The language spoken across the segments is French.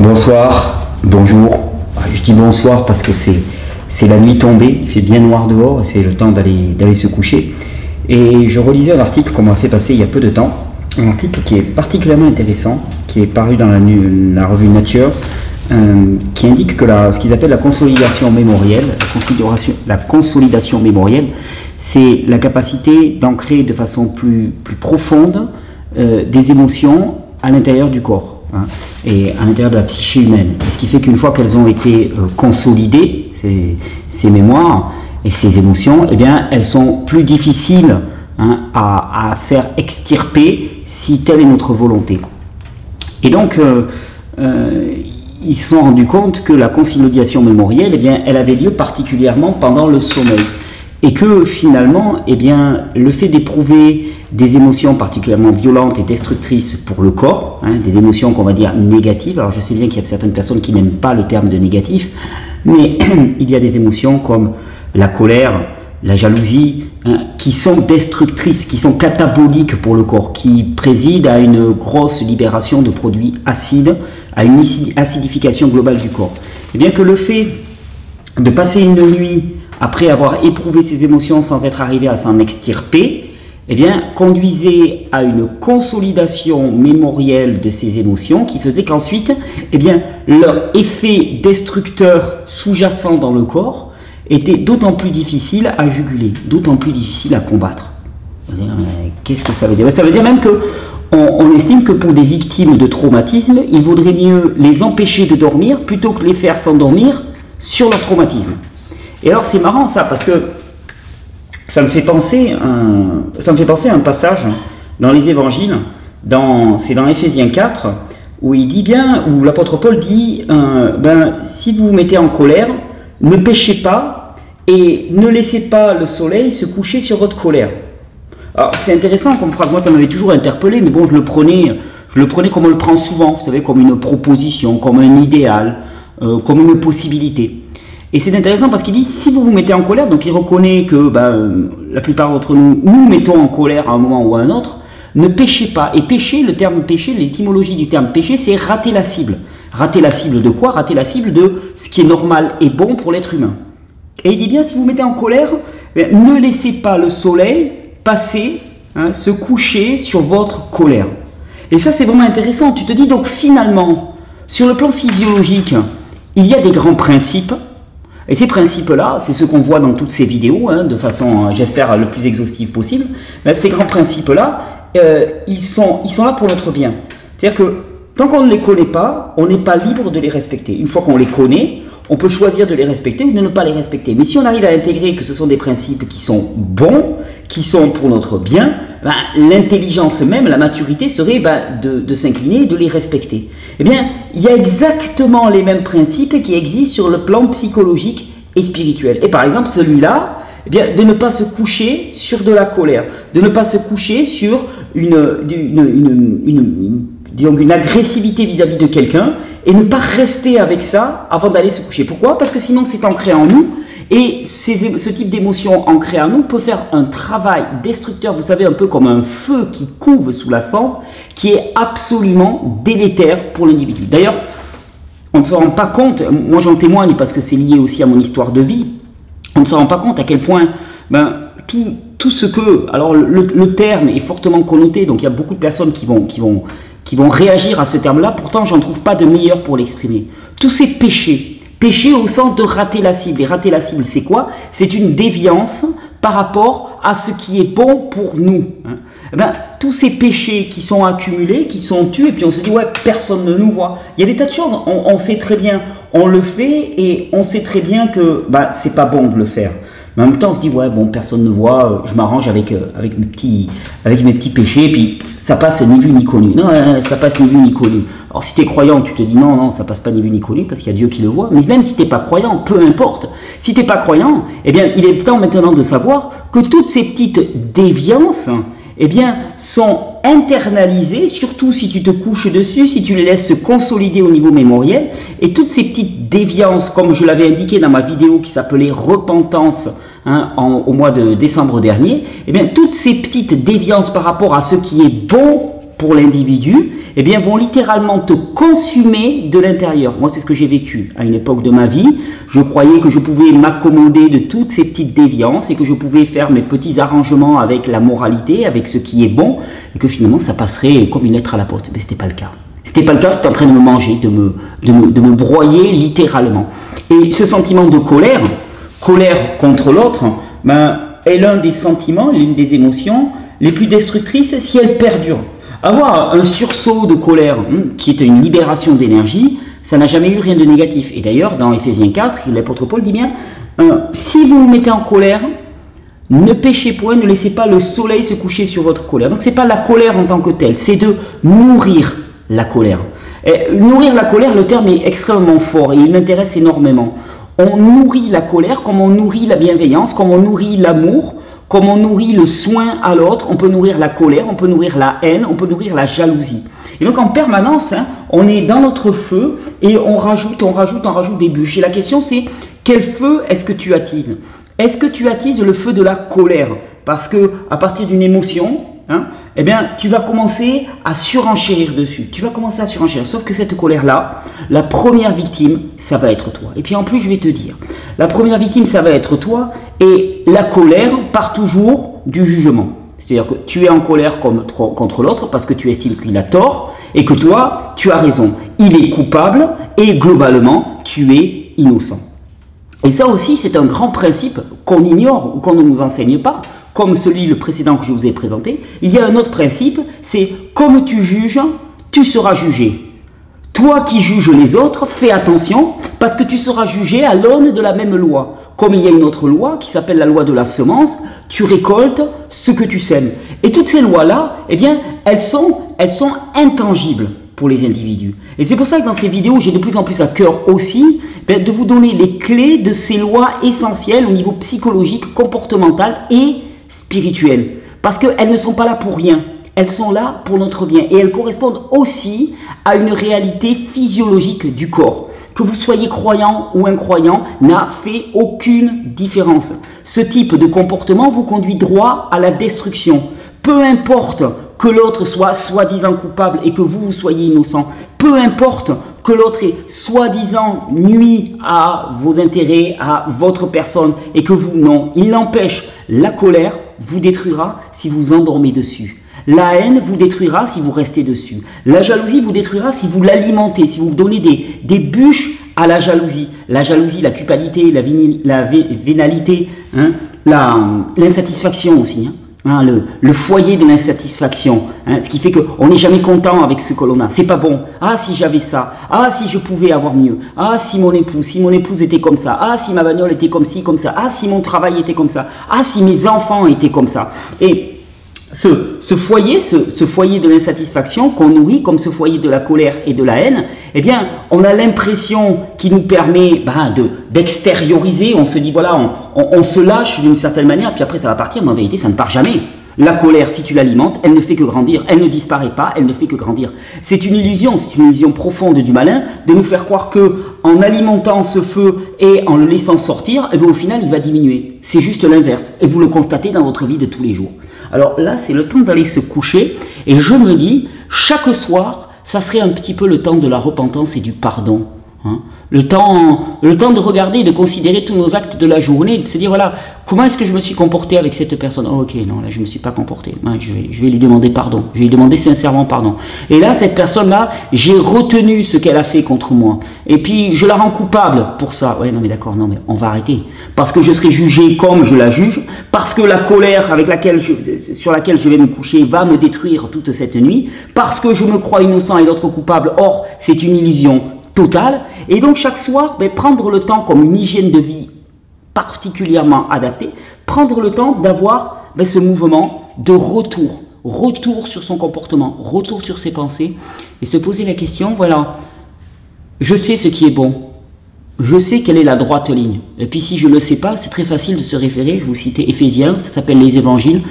Bonsoir, bonjour. Je dis bonsoir parce que c'est la nuit tombée, il fait bien noir dehors et c'est le temps d'aller se coucher. Et je relisais un article qu'on m'a fait passer il y a peu de temps, un article qui est particulièrement intéressant, qui est paru dans la revue Nature, qui indique que ce qu'ils appellent la consolidation mémorielle, la consolidation mémorielle, c'est la capacité d'ancrer de façon plus profonde des émotions à l'intérieur du corps. Et à l'intérieur de la psyché humaine. Et ce qui fait qu'une fois qu'elles ont été consolidées, ces mémoires et ces émotions, eh bien, elles sont plus difficiles à faire extirper si telle est notre volonté. Et donc, ils se sont rendus compte que la consolidation mémorielle, eh bien, elle avait lieu particulièrement pendant le sommeil. Et que finalement, eh bien, le fait d'éprouver des émotions particulièrement violentes et destructrices pour le corps, des émotions qu'on va dire négatives, alors je sais bien qu'il y a certaines personnes qui n'aiment pas le terme de négatif, mais il y a des émotions comme la colère, la jalousie, qui sont destructrices, qui sont cataboliques pour le corps, qui président à une grosse libération de produits acides, à une acidification globale du corps. Et bien que le fait de passer une nuit après avoir éprouvé ces émotions sans être arrivé à s'en extirper, eh bien, conduisait à une consolidation mémorielle de ces émotions qui faisait qu'ensuite, eh bien, leur effet destructeur sous-jacent dans le corps était d'autant plus difficile à juguler, d'autant plus difficile à combattre. Qu'est-ce que ça veut dire? Ça veut dire même que on estime que pour des victimes de traumatisme, il vaudrait mieux les empêcher de dormir plutôt que les faire s'endormir sur leur traumatisme. Et alors c'est marrant ça, parce que ça me fait penser à un passage dans les évangiles, c'est dans Éphésiens 4, où il dit bien, où l'apôtre Paul dit, si vous vous mettez en colère, ne péchez pas et ne laissez pas le soleil se coucher sur votre colère. Alors c'est intéressant comme phrase, moi ça m'avait toujours interpellé, mais bon je le prenais comme on le prend souvent, vous savez, comme une proposition, comme un idéal, comme une possibilité. Et c'est intéressant parce qu'il dit, si vous vous mettez en colère, donc il reconnaît que la plupart d'entre nous mettons en colère à un moment ou à un autre, ne péchez pas. Et péché, le terme péché, l'étymologie du terme péché, c'est rater la cible. Rater la cible de quoi? Rater la cible de ce qui est normal et bon pour l'être humain. Et il dit bien, si vous vous mettez en colère, ne laissez pas le soleil passer, se coucher sur votre colère. Et ça c'est vraiment intéressant. Tu te dis donc finalement, sur le plan physiologique, il y a des grands principes. Et ces principes-là, c'est ce qu'on voit dans toutes ces vidéos, de façon, j'espère, le plus exhaustive possible. Ces grands principes-là, ils sont là pour notre bien. C'est-à-dire que tant qu'on ne les connaît pas, on n'est pas libre de les respecter. Une fois qu'on les connaît, on peut choisir de les respecter ou de ne pas les respecter. Mais si on arrive à intégrer que ce sont des principes qui sont bons, qui sont pour notre bien, l'intelligence même, la maturité serait de s'incliner et de les respecter. Eh bien, il y a exactement les mêmes principes qui existent sur le plan psychologique et spirituel. Et par exemple, celui-là, eh bien, de ne pas se coucher sur de la colère, de ne pas se coucher sur une agressivité vis-à-vis de quelqu'un et ne pas rester avec ça avant d'aller se coucher. Pourquoi? Parce que sinon c'est ancré en nous et ce type d'émotion ancrée en nous peut faire un travail destructeur, vous savez, un peu comme un feu qui couve sous la cendre, qui est absolument délétère pour l'individu. D'ailleurs, on ne se rend pas compte, moi j'en témoigne parce que c'est lié aussi à mon histoire de vie, on ne se rend pas compte à quel point tout ce que... Alors le terme est fortement connoté, donc il y a beaucoup de personnes qui vont réagir à ce terme-là, pourtant j'en trouve pas de meilleur pour l'exprimer. Tous ces péchés au sens de rater la cible, et rater la cible c'est quoi? C'est une déviance par rapport à ce qui est bon pour nous. Tous ces péchés qui sont accumulés, qui sont tus, et puis on se dit ouais, personne ne nous voit. Il y a des tas de choses, on sait très bien, on le fait, et on sait très bien que c'est pas bon de le faire. Mais en même temps, on se dit, ouais, bon, personne ne voit, je m'arrange avec mes petits péchés, et puis ça passe ni vu ni connu. Non, ça passe ni vu ni connu. Alors si tu es croyant, tu te dis, non, ça passe pas ni vu ni connu, parce qu'il y a Dieu qui le voit. Mais même si tu n'es pas croyant, peu importe. Si tu n'es pas croyant, eh bien, il est temps maintenant de savoir que toutes ces petites déviances, eh bien, sont internalisées, surtout si tu te couches dessus, si tu les laisses se consolider au niveau mémoriel. Et toutes ces petites déviances, comme je l'avais indiqué dans ma vidéo qui s'appelait Repentance, au mois de décembre dernier, eh bien, toutes ces petites déviances par rapport à ce qui est bon pour l'individu, eh bien, vont littéralement te consumer de l'intérieur. Moi, c'est ce que j'ai vécu à une époque de ma vie. Je croyais que je pouvais m'accommoder de toutes ces petites déviances et que je pouvais faire mes petits arrangements avec la moralité, avec ce qui est bon, et que finalement, ça passerait comme une lettre à la poste. Mais ce n'était pas le cas. C'était pas le cas, c'était en train de me manger, de me broyer littéralement. Et ce sentiment de colère contre l'autre, ben, est l'un des sentiments, l'une des émotions les plus destructrices si elle perdure. Avoir un sursaut de colère, qui est une libération d'énergie, ça n'a jamais eu rien de négatif. Et d'ailleurs, dans Éphésiens 4, l'apôtre Paul dit bien, si vous vous mettez en colère, ne péchez point, ne laissez pas le soleil se coucher sur votre colère. Donc c'est pas la colère en tant que telle, c'est de nourrir la colère. Et nourrir la colère, le terme est extrêmement fort et il m'intéresse énormément. On nourrit la colère comme on nourrit la bienveillance, comme on nourrit l'amour, comme on nourrit le soin à l'autre. On peut nourrir la colère, on peut nourrir la haine, on peut nourrir la jalousie. Et donc en permanence, on est dans notre feu et on rajoute des bûches. Et la question c'est, quel feu est-ce que tu attises? Est-ce que tu attises le feu de la colère? Parce que à partir d'une émotion, eh bien, tu vas commencer à surenchérir dessus. Tu vas commencer à surenchérir. Sauf que cette colère-là, la première victime, ça va être toi. Et puis en plus, je vais te dire, la première victime, ça va être toi. Et la colère part toujours du jugement. C'est-à-dire que tu es en colère contre l'autre parce que tu estimes qu'il a tort et que toi, tu as raison. Il est coupable et globalement, tu es innocent. Et ça aussi, c'est un grand principe qu'on ignore ou qu'on ne nous enseigne pas. Comme le précédent que je vous ai présenté, il y a un autre principe, c'est comme tu juges, tu seras jugé. Toi qui juges les autres, fais attention, parce que tu seras jugé à l'aune de la même loi. Comme il y a une autre loi qui s'appelle la loi de la semence, tu récoltes ce que tu sèmes. Et toutes ces lois-là, eh bien, elles sont intangibles pour les individus. Et c'est pour ça que dans ces vidéos, j'ai de plus en plus à cœur aussi de vous donner les clés de ces lois essentielles au niveau psychologique, comportemental et spirituelles, parce qu'elles ne sont pas là pour rien, elles sont là pour notre bien et elles correspondent aussi à une réalité physiologique du corps. Que vous soyez croyant ou incroyant n'a fait aucune différence. Ce type de comportement vous conduit droit à la destruction. Peu importe que l'autre soit soi-disant coupable et que vous soyez innocent, peu importe que l'autre ait soi-disant nuit à vos intérêts, à votre personne et que vous, non, il n'empêche, la colère vous détruira si vous endormez dessus. La haine vous détruira si vous restez dessus. La jalousie vous détruira si vous l'alimentez, si vous donnez des bûches à la jalousie. La jalousie, la culpabilité, la vénalité, l'insatisfaction aussi. Le foyer de l'insatisfaction, ce qui fait qu'on n'est jamais content avec ce que l'on a. C'est pas bon. Ah, si j'avais ça. Ah, si je pouvais avoir mieux. Ah, si mon épouse était comme ça. Ah, si ma bagnole était comme ci, comme ça. Ah, si mon travail était comme ça. Ah, si mes enfants étaient comme ça. Et ce foyer de l'insatisfaction qu'on nourrit, comme ce foyer de la colère et de la haine, eh bien, on a l'impression qu'il nous permet d'extérioriser. On se dit, voilà, on se lâche d'une certaine manière, puis après ça va partir, mais en vérité, ça ne part jamais. La colère, si tu l'alimentes, elle ne fait que grandir, elle ne disparaît pas, elle ne fait que grandir. C'est une illusion profonde du malin de nous faire croire que en alimentant ce feu et en le laissant sortir, eh bien, au final, il va diminuer. C'est juste l'inverse, et vous le constatez dans votre vie de tous les jours. Alors là, c'est le temps d'aller se coucher, et je me dis, chaque soir, ça serait un petit peu le temps de la repentance et du pardon. Le temps de regarder et de considérer tous nos actes de la journée, de se dire, voilà, comment est-ce que je me suis comporté avec cette personne? Oh, ok, non, là, je ne me suis pas comporté. Je vais lui demander pardon. Je vais lui demander sincèrement pardon. Et là, cette personne-là, j'ai retenu ce qu'elle a fait contre moi. Et puis, je la rends coupable pour ça. Ouais, non, mais d'accord, non, mais on va arrêter. Parce que je serai jugé comme je la juge. Parce que la colère sur laquelle je vais me coucher va me détruire toute cette nuit. Parce que je me crois innocent et l'autre coupable. Or, c'est une illusion totale. Et donc chaque soir, prendre le temps comme une hygiène de vie particulièrement adaptée, prendre le temps d'avoir ce mouvement de retour sur son comportement, retour sur ses pensées, et se poser la question, voilà, je sais ce qui est bon, je sais quelle est la droite ligne, et puis si je ne le sais pas, c'est très facile de se référer, je vous citais Éphésiens, ça s'appelle les évangiles,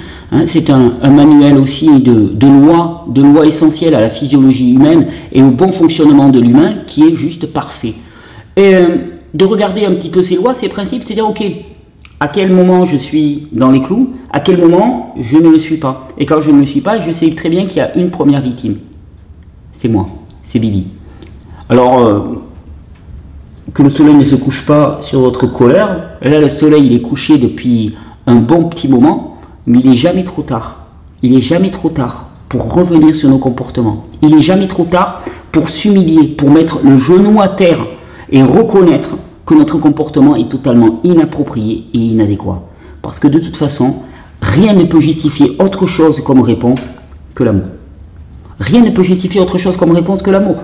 c'est un manuel aussi de lois essentielles à la physiologie humaine et au bon fonctionnement de l'humain qui est juste parfait. Et de regarder un petit peu ces lois, ces principes, c'est-à-dire, ok, à quel moment je suis dans les clous, à quel moment je ne le suis pas. Et quand je ne le suis pas, je sais très bien qu'il y a une première victime. C'est moi, c'est Bibi. Alors, que le soleil ne se couche pas sur votre colère, là le soleil il est couché depuis un bon petit moment, mais il n'est jamais trop tard. Il n'est jamais trop tard pour revenir sur nos comportements. Il n'est jamais trop tard pour s'humilier, pour mettre le genou à terre et reconnaître que notre comportement est totalement inapproprié et inadéquat. Parce que de toute façon, rien ne peut justifier autre chose comme réponse que l'amour. Rien ne peut justifier autre chose comme réponse que l'amour.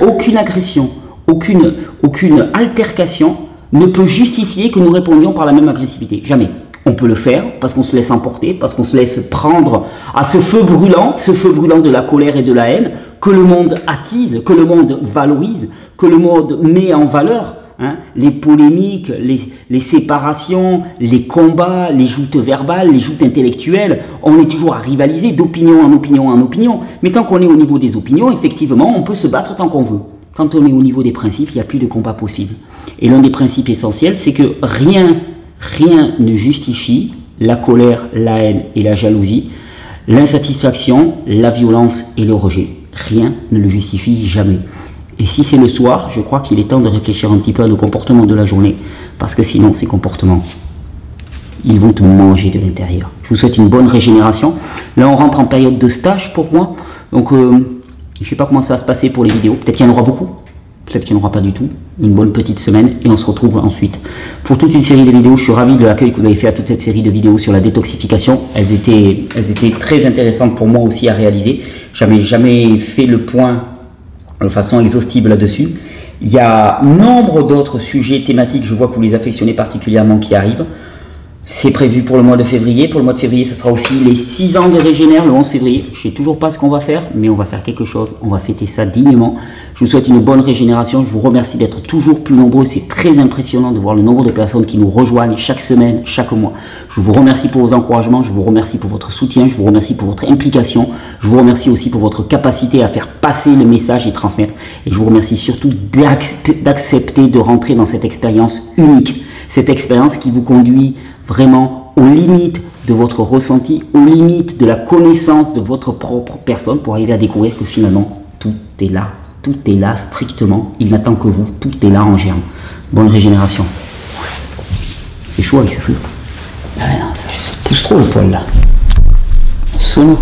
Aucune agression, aucune altercation ne peut justifier que nous répondions par la même agressivité. Jamais. On peut le faire parce qu'on se laisse emporter, parce qu'on se laisse prendre à ce feu brûlant de la colère et de la haine, que le monde attise, que le monde valorise, que le monde met en valeur. Hein, les polémiques, les séparations, les combats, les joutes verbales, les joutes intellectuelles, on est toujours à rivaliser d'opinion en opinion en opinion. Mais tant qu'on est au niveau des opinions, effectivement, on peut se battre tant qu'on veut. Quand on est au niveau des principes, il n'y a plus de combat possible. Et l'un des principes essentiels, c'est que rien ne justifie la colère, la haine et la jalousie, l'insatisfaction, la violence et le rejet. Rien ne le justifie jamais. Et si c'est le soir, je crois qu'il est temps de réfléchir un petit peu à nos comportements de la journée, parce que sinon, ces comportements, ils vont te manger de l'intérieur. Je vous souhaite une bonne régénération. Là, on rentre en période de stage pour moi, donc je ne sais pas comment ça va se passer pour les vidéos. Peut-être qu'il y en aura beaucoup, peut-être qu'il n'y en aura pas du tout. Une bonne petite semaine, et on se retrouve ensuite pour toute une série de vidéos. Je suis ravi de l'accueil que vous avez fait à toute cette série de vidéos sur la détoxification. Elles étaient très intéressantes pour moi aussi à réaliser. J'avais jamais fait le point de façon exhaustive là-dessus. Il y a nombre d'autres sujets thématiques, je vois que vous les affectionnez particulièrement, qui arrivent. C'est prévu pour le mois de février. Pour le mois de février, ce sera aussi les 6 ans de Régénère, le 11 février. Je ne sais toujours pas ce qu'on va faire, mais on va faire quelque chose. On va fêter ça dignement. Je vous souhaite une bonne régénération. Je vous remercie d'être toujours plus nombreux. C'est très impressionnant de voir le nombre de personnes qui nous rejoignent chaque semaine, chaque mois. Je vous remercie pour vos encouragements. Je vous remercie pour votre soutien. Je vous remercie pour votre implication. Je vous remercie aussi pour votre capacité à faire passer le message et transmettre. Et je vous remercie surtout d'accepter de rentrer dans cette expérience unique. Cette expérience qui vous conduit vraiment aux limites de votre ressenti, aux limites de la connaissance de votre propre personne pour arriver à découvrir que finalement tout est là strictement, il n'attend que vous, tout est là en germe. Bonne régénération. C'est chaud avec ce feu. Ah non, ça pousse trop le poil là. Sono.